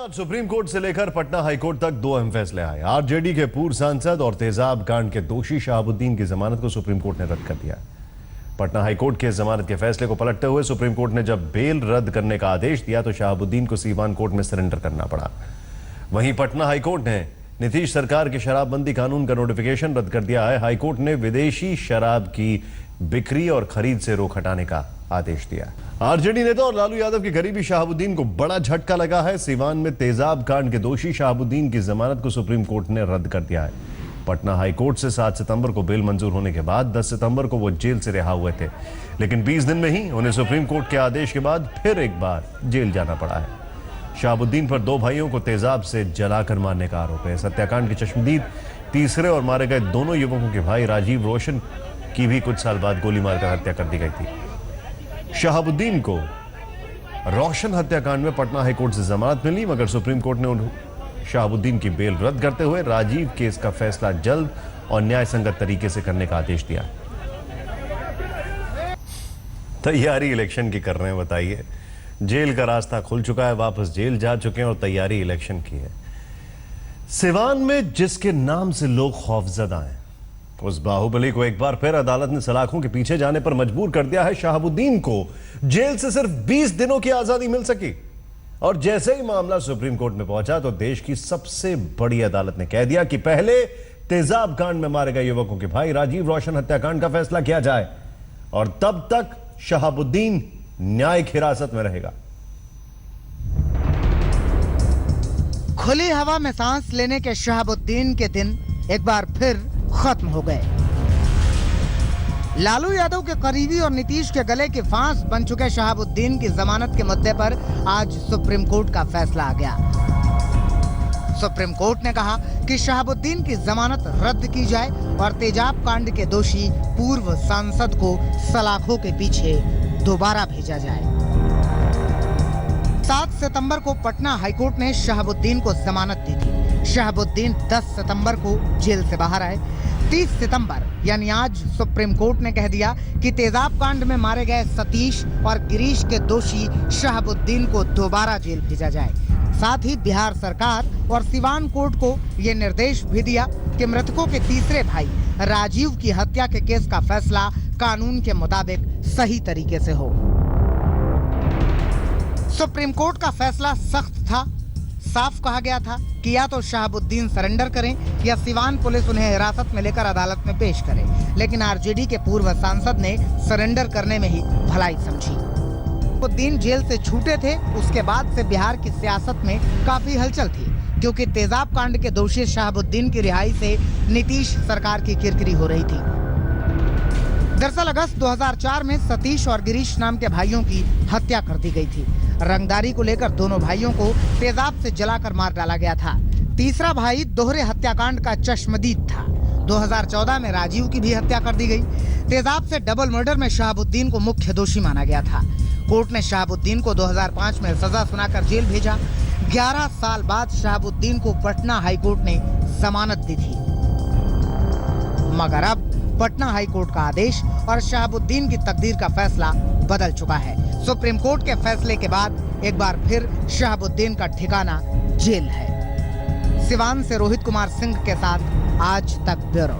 आज supreme court से लेकर पटना हाईकोर्ट तक दो अहम फैसले आए। आरजेडी के पूर्व सांसद और तेजाब कांड के दोषी शहाबुद्दीन की जमानत को सुप्रीम कोर्ट ने रद्द कर दिया। पटना हाईकोर्ट के जमानत के फैसले को पलटते हुए सुप्रीम कोर्ट ने जब बेल रद्द करने का आदेश दिया तो शहाबुद्दीन को सीवान कोर्ट में सरेंडर करना पड़ा। वहीं पटना हाईकोर्ट ने नीतीश सरकार के शराबबंदी कानून का नोटिफिकेशन रद्द कर दिया है। हाईकोर्ट ने विदेशी शराब की बिक्री और खरीद से रोक हटाने का आदेश दिया। आरजेडी नेता और लालू यादव के करीबी शहाबुद्दीन को बड़ा झटका लगा है। सीवान में तेजाब कांड के दोषी शहाबुद्दीन की जमानत को सुप्रीम कोर्ट ने रद्द कर दिया है। पटना हाईकोर्ट से 7 सितंबर को बेल मंजूर होने के बाद 10 सितंबर को वो जेल से रिहा हुए थे, लेकिन 20 दिन में ही उन्हें सुप्रीम कोर्ट के आदेश के बाद फिर एक बार जेल जाना पड़ा है। शहाबुद्दीन पर 2 भाइयों को तेजाब से जलाकर मारने का आरोप है। इस हत्याकांड की चश्मदीद तीसरे और मारे गए दोनों युवकों के भाई राजीव रोशन की भी कुछ साल बाद गोली मारकर हत्या कर दी गई थी। शहाबुद्दीन को रोशन हत्याकांड में पटना हाईकोर्ट से जमानत मिली, मगर सुप्रीम कोर्ट ने शहाबुद्दीन की बेल रद्द करते हुए राजीव केस का फैसला जल्द और न्याय संगत तरीके से करने का आदेश दिया। तैयारी इलेक्शन की कर रहे हैं, बताइए। जेल का रास्ता खुल चुका है, वापस जेल जा चुके हैं और तैयारी इलेक्शन की है। सिवान में जिसके नाम से लोग खौफजदा हैं, उस बाहुबली को एक बार फिर अदालत ने सलाखों के पीछे जाने पर मजबूर कर दिया है। शहाबुद्दीन को जेल से सिर्फ 20 दिनों की आजादी मिल सकी और जैसे ही मामला सुप्रीम कोर्ट में पहुंचा तो देश की सबसे बड़ी अदालत ने कह दिया कि पहले तेजाब कांड में मारे गए युवकों के भाई राजीव रोशन हत्याकांड का फैसला किया जाए और तब तक शहाबुद्दीन न्यायिक हिरासत में रहेगा। खुली हवा में सांस लेने के शहाबुद्दीन के दिन एक बार फिर खत्म हो गए। लालू यादव के करीबी और नीतीश के गले की फांस बन चुके शहाबुद्दीन की जमानत के मुद्दे पर आज सुप्रीम कोर्ट का फैसला आ गया। सुप्रीम कोर्ट ने कहा कि शहाबुद्दीन की जमानत रद्द की जाए और तेजाब कांड के दोषी पूर्व सांसद को सलाखों के पीछे दोबारा भेजा जाए। 7 सितंबर को पटना हाईकोर्ट ने शहाबुद्दीन को जमानत दी थी। शहाबुद्दीन 10 सितंबर को जेल से बाहर आए। 30 सितंबर यानी आज सुप्रीम कोर्ट ने कह दिया कि तेजाब कांड में मारे गए सतीश और गिरीश के दोषी शहाबुद्दीन को दोबारा जेल भेजा जाए। साथ ही बिहार सरकार और सीवान कोर्ट को ये निर्देश भी दिया कि मृतकों के तीसरे भाई राजीव की हत्या के केस का फैसला कानून के मुताबिक सही तरीके से हो। सुप्रीम कोर्ट का फैसला सख्त था। साफ कहा गया था कि या तो शहाबुद्दीन सरेंडर करें या सीवान पुलिस उन्हें हिरासत में लेकर अदालत में पेश करे, लेकिन आरजेडी के पूर्व सांसद ने सरेंडर करने में ही भलाई समझी। शहाबुद्दीन जेल से छूटे थे, उसके बाद से बिहार की सियासत में काफी हलचल थी, क्योंकि तेजाब कांड के दोषी शहाबुद्दीन की रिहाई से नीतीश सरकार की किरकिरी हो रही थी। दरअसल अगस्त 2004 में सतीश और गिरीश नाम के भाइयों की हत्या कर दी गई थी। रंगदारी को लेकर दोनों भाइयों को तेजाब से जलाकर मार डाला गया था। तीसरा भाई दोहरे हत्याकांड का चश्मदीद था। 2014 में राजीव की भी हत्या कर दी गई। तेजाब से डबल मर्डर में शहाबुद्दीन को मुख्य दोषी माना गया था। कोर्ट ने शहाबुद्दीन को 2005 में सजा सुनाकर जेल भेजा। 11 साल बाद शहाबुद्दीन को पटना हाईकोर्ट ने जमानत दी थी, मगर अब पटना हाईकोर्ट का आदेश और शहाबुद्दीन की तकदीर का फैसला बदल चुका है। सुप्रीम कोर्ट के फैसले के बाद एक बार फिर शहाबुद्दीन का ठिकाना जेल है। सिवान से रोहित कुमार सिंह के साथ आज तक ब्यूरो।